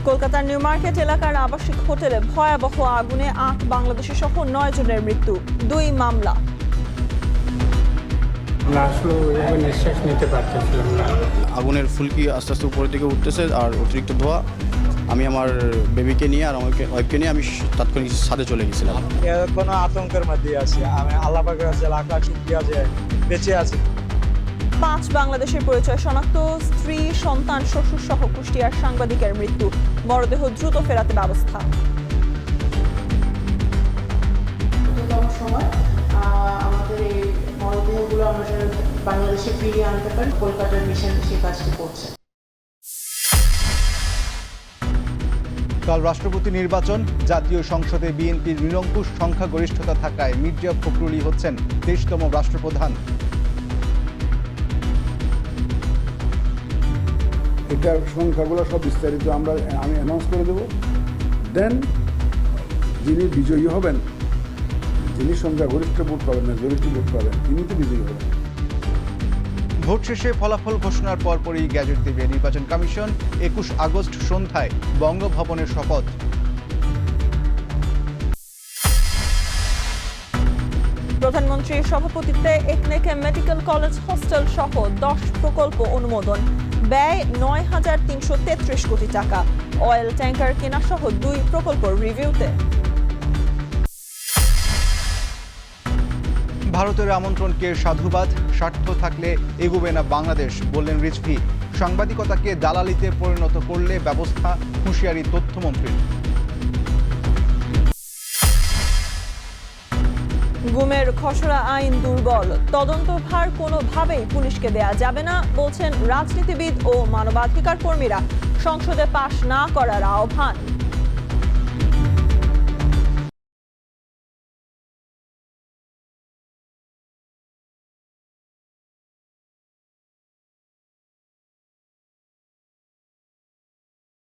কলকাতার new market এলাকার আবাসিক হোটেলে ভয়াবহ আগুনে ৮ বাংলাদেশি সহ ৯ জনের মৃত্যু, ২ মামলা। নিঃশ্বাস নিতে পারতেছিলাম না। আগুনের ফুলকি আস্তে আস্তে উপরের দিকে উঠতেছে আর অতিরিক্ত ধোঁয়া। আমি আমার বেবিকে নিয়ে আর আমার ওয়াইফকে নিয়ে আমি তাৎক্ষণিক ছাদে চলে গেছিলাম। কোনো আতঙ্কের মধ্যে আছি। আমি আল্লাহ পাকের কাছে লাখ লাখ শুকরিয়া যে বেঁচে আছি। ৫ বাংলাদেশের পরিচয় শনাক্ত, স্ত্রী, সন্তান, শ্বশুর সহ কুষ্টিয়ার সাংবাদিকের মৃত্যু। মরদেহ দ্রুত ফেরাতে ব্যবস্থা। সময় আমাদের এই মরদেহগুলো আমরা বাংলাদেশে ফিরিয়ে আনতে পারি। কলকাতার মিশন সেই কাজটি করছে। কাল রাষ্ট্রপতি নির্বাচন, জাতীয় সংসদে বিএনপির নিরঙ্কুশ সংখ্যাগরিষ্ঠতা থাকায় মির্জা ফখরুলই হচ্ছেন ২৩তম রাষ্ট্রপ্রধান। এটার সংখ্যাগুলো সব বিস্তারিত আমি অ্যানাউন্স করে দেব। দেন যিনি বিজয়ী হবেন, যিনি সংখ্যাগরিষ্ঠ ভোট পাবেন, মেজরিটি ভোট পাবেন, তিনি তো বিজয়ী হবেন। ভোট শেষে ফলাফল ঘোষণার পরপরই গ্যাজেট দেবে নির্বাচন কমিশন। ২১ আগস্ট সন্ধ্যায় বঙ্গভবনের শপথ। প্রধানমন্ত্রীর সভাপতিত্বে একনেকে মেডিকেল কলেজ হোস্টেল সহ ১০ প্রকল্প অনুমোদন, ব্যয় ৯,৩৩৩ কোটি টাকা। অয়েল ট্যাঙ্কার কেনা সহ ২ প্রকল্প রিভিউতে। ভারতের আমন্ত্রণকে সাধুবাদ, স্বার্থ থাকলে এগোবে না বাংলাদেশ, বললেন রিজভী। সাংবাদিকতাকে দালালিতে পরিণত করলে ব্যবস্থা, হুঁশিয়ারি তথ্যমন্ত্রীর। গুমের খসড়া আইন দুর্বল, তদন্তভার কোনোভাবেই পুলিশকে দেয়া যাবে না বলছেন রাজনীতিবিদ ও মানবাধিকার কর্মীরা। সংসদে পাশ না করার আহ্বান।